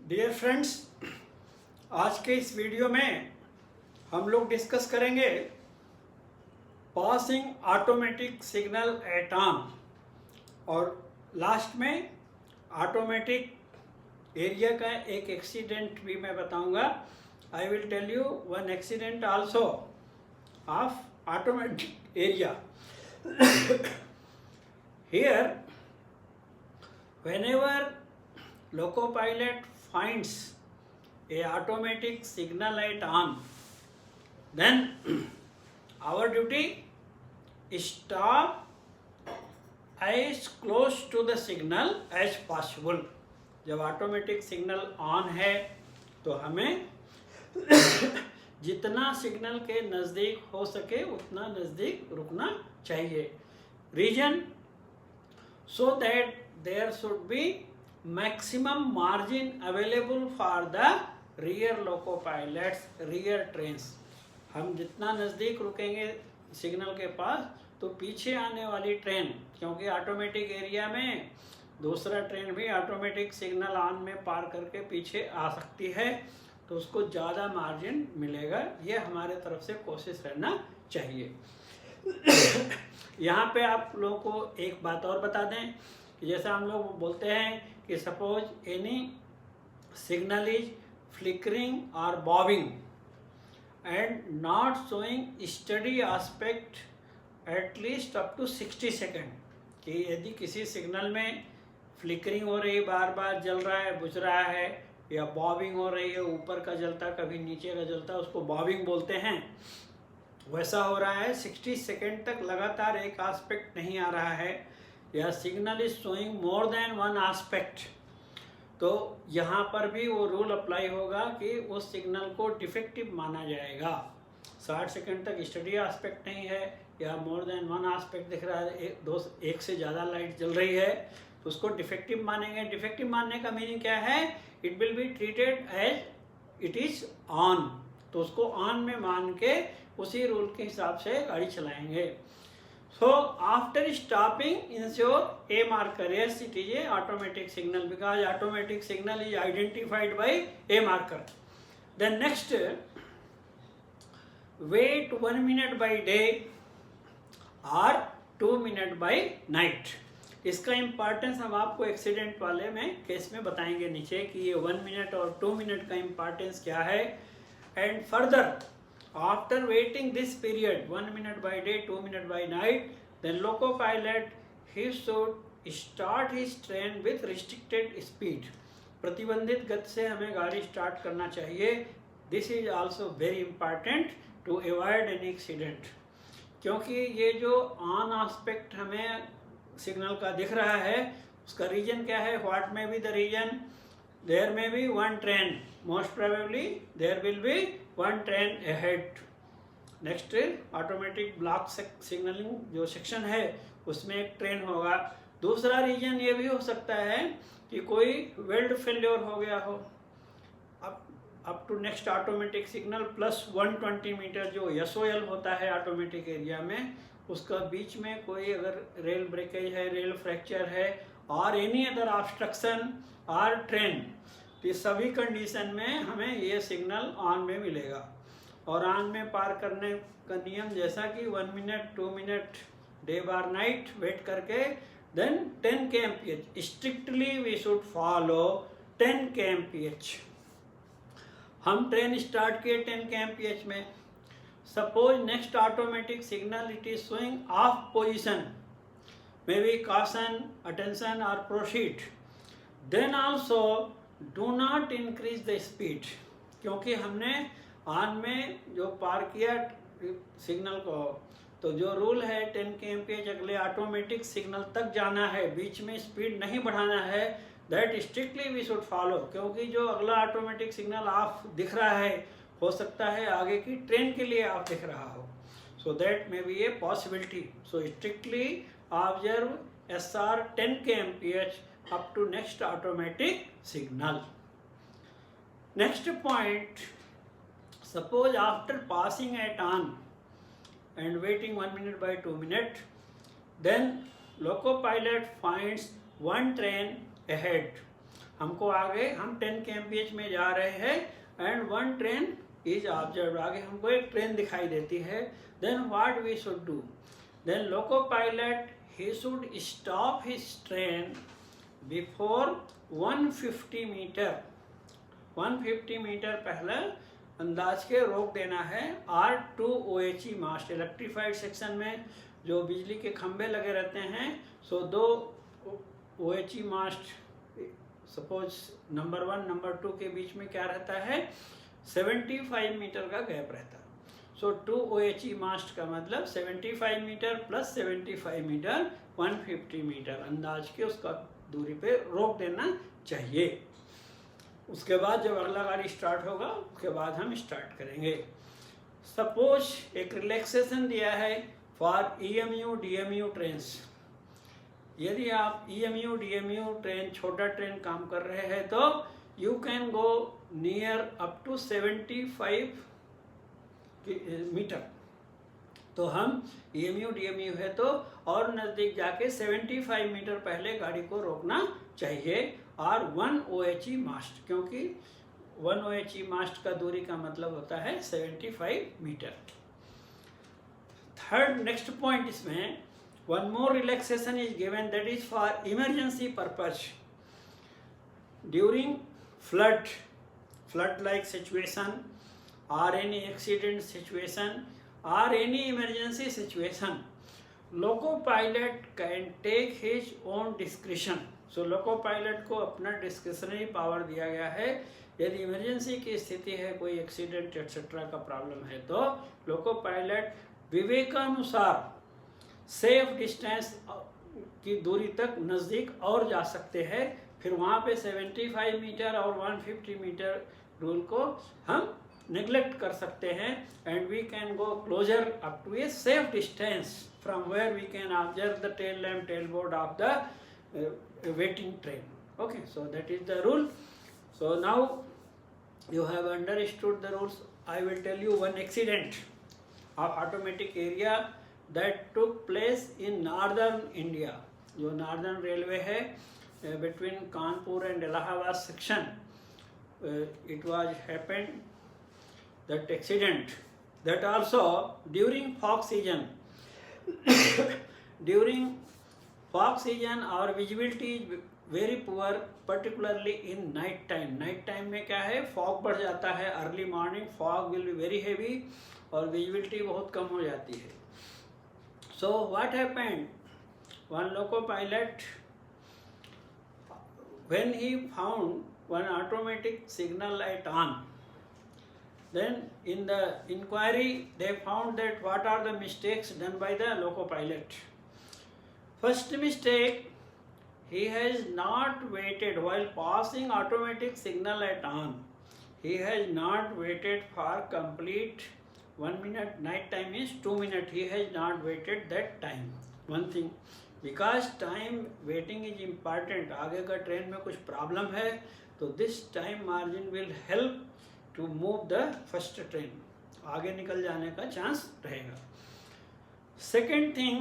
Dear friends, आज के इस वीडियो में हम लोग डिस्कस करेंगे passing automatic signal at on और लास्ट में ऑटोमेटिक एरिया का एक एक्सीडेंट भी मैं बताऊंगा. I will tell you one accident also of automatic area. Here, whenever Locopilot finds a automatic signal at on, then our duty is stop as close to the signal as possible. जब automatic signal on है तो हमें जितना signal के नज़दीक हो सके उतना नज़दीक रुकना चाहिए. Reason so that there should be maximum margin available for the rear locopilots, rear trains. हम जितना नज़दीक रुकेंगे सिग्नल के पास तो पीछे आने वाली ट्रेन, क्योंकि ऑटोमेटिक एरिया में दूसरा ट्रेन भी ऑटोमेटिक सिग्नल ऑन में पार करके पीछे आ सकती है, तो उसको ज़्यादा मार्जिन मिलेगा. ये हमारे तरफ से कोशिश रहना चाहिए. यहाँ पे आप लोगों को एक बात और बता दें कि जैसा हम लोग बोलते हैं कि suppose any signal is flickering और bobbing and not showing steady aspect at least up to 60 second, कि यदि किसी सिग्नल में फ्लिकरिंग हो रही, बार बार जल रहा है, बुझ रहा है, या बॉबिंग हो रही है, ऊपर का जलता कभी नीचे का जलता, उसको बॉबिंग बोलते हैं, वैसा हो रहा है, 60 सेकेंड तक लगातार एक एस्पेक्ट नहीं आ रहा है, या signal is showing more than one aspect, तो यहाँ पर भी वो रूल अप्लाई होगा कि उस सिग्नल को डिफेक्टिव माना जाएगा. 60 सेकेंड तक स्टडी एस्पेक्ट नहीं है या मोर देन वन एस्पेक्ट दिख रहा है, एक से ज़्यादा लाइट जल रही है, तो उसको डिफेक्टिव मानेंगे. डिफेक्टिव मानने का मीनिंग क्या है? It will be treated as it is on, तो उसको ऑन में मान के उसी रूल के हिसाब से गाड़ी चलाएंगे. So after stopping ensure a marker. Yes, it is a automatic signal because automatic signal is identified by a marker. Then next, wait 1 minute by day और 2 मिनट बाय नाइट. इसका इम्पॉर्टेंस हम आपको accident वाले में case में बताएंगे नीचे कि ये 1 मिनट और 2 मिनट का इम्पॉर्टेंस क्या है. And further, after waiting this period 1 minute by day, 2 minute by night, then Locopilot he should start his train with restricted speed. प्रतिबंधित गति से हमें गाड़ी स्टार्ट करना चाहिए. This is also very important to avoid any accident, क्योंकि ये जो ऑन एस्पेक्ट हमें सिग्नल का दिख रहा है उसका रीजन क्या है? What may be the reason? There may be one train, most probably there will be one train ahead. Next, automatic block signalling जो सेक्शन है उसमें एक ट्रेन होगा. दूसरा रीजन ये भी हो सकता है कि कोई वेल्ड फेल्योर हो गया हो. Up to next automatic signal plus 120 metre जो SOL होता है ऑटोमेटिक एरिया में, उसका बीच में कोई अगर रेल ब्रेकेज है, रेल फ्रैक्चर है और एनी अदर ऑब्स्ट्रक्शन और ट्रेन, तो ये सभी कंडीशन में हमें ये सिग्नल ऑन में मिलेगा. और ऑन में पार करने का नियम जैसा कि 1 मिनट 2 मिनट डे बार नाइट वेट करके then 10 kmph strictly we should follow 10 kmph. हम ट्रेन स्टार्ट किए 10 kmph में. Suppose next automatic signal it is showing off position, may be caution, attention और proceed, then also do not increase the speed, क्योंकि हमने on में जो पार किया signal को, तो जो रूल है 10 kmph अगले ऑटोमेटिक सिग्नल तक जाना है, बीच में स्पीड नहीं बढ़ाना है. That strictly we should follow, क्योंकि जो अगला ऑटोमेटिक सिग्नल ऑफ दिख रहा है हो सकता है आगे की ट्रेन के लिए ऑफ दिख रहा हो. So that may be a possibility. So strictly observe SR 10 kmph up to next automatic signal. Next point, suppose after passing at on and waiting 1 minute by 2 minute, then Locopilot finds one train ahead. हमको आगे हम 10 kmph में जा रहे हैं and one train is observe, आगे हमको एक ट्रेन दिखाई देती है. Then what we should do? Then loco pilot he should stop his train before 150 metre, 150 metre पहले अंदाज के रोक देना है. R2 OHE मास्ट, इलेक्ट्रीफाइड सेक्शन में जो बिजली के खंभे लगे रहते हैं, सो 2 OHE मास्ट, सपोज नंबर 1 नंबर 2 के बीच में क्या रहता है, 75 मीटर का गैप रहता है. सो 2 OHE मास्ट का मतलब 75 मीटर प्लस 75 मीटर 150 मीटर अंदाज के उसका दूरी पे रोक देना चाहिए. उसके बाद जब अगला गाड़ी स्टार्ट होगा उसके बाद हम स्टार्ट करेंगे. सपोज एक रिलैक्सेशन दिया है फॉर EMU DMU ट्रेन्स. यदि आप EMU DMU ट्रेन, छोटा ट्रेन काम कर रहे हैं तो you can go near up to 75 metre. तो हम EMU DMU है तो और नज़दीक जाके 75 मीटर पहले गाड़ी को रोकना चाहिए. और 1 OHE मास्ट, क्योंकि 1 OHE मास्ट का दूरी का मतलब होता है 75 मीटर. थर्ड नेक्स्ट पॉइंट इसमें one more relaxation is given, that is for emergency purpose during flood like situation or any accident situation or any emergency situation. Loco pilot can take his own discretion. So loco pilot को अपना discretionary power दिया गया है. यदि emergency की स्थिति है, कोई एक्सीडेंट एक्सेट्रा का प्रॉब्लम है, तो लोको पायलट विवेकानुसार सेफ डिस्टेंस की दूरी तक नज़दीक और जा सकते हैं. फिर वहाँ पे 75 मीटर और 150 मीटर रूल को हम नेग्लेक्ट कर सकते हैं. And we can go closer up to a safe distance from where we can observe the tail lamp, tail board of the waiting train. Okay, so that is the rule. So now you have understood the rules. I will tell you one accident of automatic area that took place in northern India. जो northern railway है between Kanpur and Allahabad section, it was happened that accident, that also during fog season. During fog season our visibility is very poor, particularly in night time. Night time में क्या है, fog बढ़ जाता है. Early morning fog will be very heavy और visibility बहुत कम हो जाती है. So what happened, one loco pilot when he found one automatic signal light on, then in the inquiry they found that what are the mistakes done by the loco pilot. First mistake, he has not waited while passing automatic signal light on. He has not waited for complete 1 minute. Night time is 2 minutes. He has not waited that time. One thing, because time waiting is important. आगे का train में कुछ problem है तो this time margin will help to move the first train. आगे निकल जाने का चांस रहेगा. Second thing,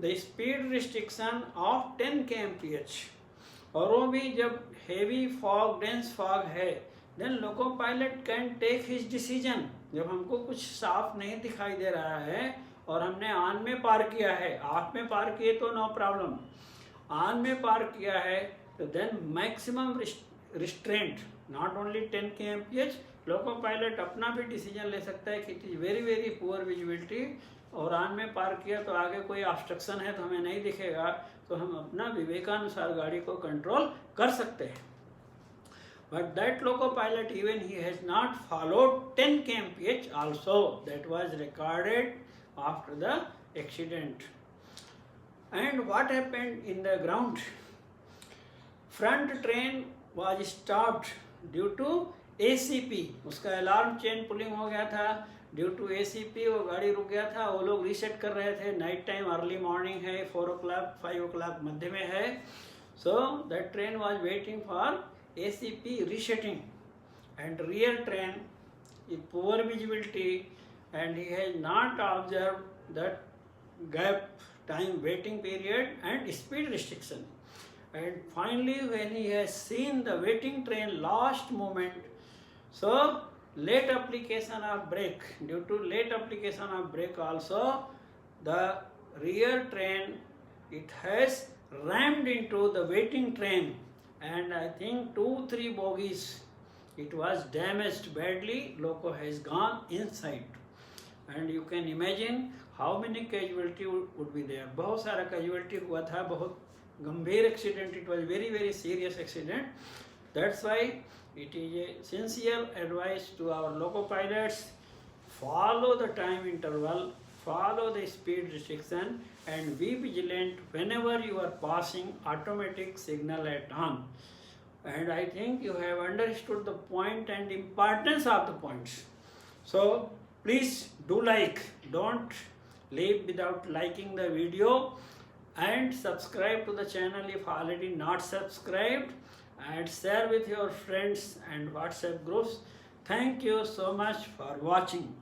the speed restriction of 10 kmph. और वो भी जब heavy fog, dense fog है, then loco pilot can take his decision. जब हमको कुछ साफ नहीं दिखाई दे रहा है और हमने ऑन में पार किया है, ऑफ में पार किए तो नो प्रॉब्लम, ऑन में पार किया है तो then maximum restraint, not only 10 kmph. Loco pilot अपना भी डिसीजन ले सकता है कि it is very very poor visibility और ऑन में पार किया तो आगे कोई ऑब्स्ट्रक्शन है तो हमें नहीं दिखेगा, तो हम अपना विवेकानुसार गाड़ी को कंट्रोल कर सकते हैं. But that loco pilot even he has not followed 10 kmph also, that was recorded after the accident. And what happened in the ground, front train was stopped due to ACP. उसका alarm chain pulling हो गया था. Due to ACP वो गाड़ी रुक गया था. वो लोग रीसेट कर रहे थे. नाइट टाइम, अर्ली मॉर्निंग है, 4 o'clock 5 o'clock मध्य में है. So that train was waiting for ACP resetting and rear train is poor visibility and he has not observe that gap time waiting period and speed restriction. and finally when he has seen the waiting train last moment, so late application of brake, due to late application of brake also, the rear train, it has rammed into the waiting train, and I think 2-3 bogies, it was damaged badly, loco has gone inside, and you can imagine how many casualty would be there. बहुत सारा casualty हुआ था, बहुत गंभीर accident, it was very very serious accident. That's why it is a sincere advice to our loco pilots, follow the time interval, follow the speed restriction, and be vigilant whenever you are passing automatic signal at on. And I think you have understood the point and importance of the points. So please do like, don't leave without liking the video, and subscribe to the channel if already not subscribed, and share with your friends and WhatsApp groups. Thank you so much for watching.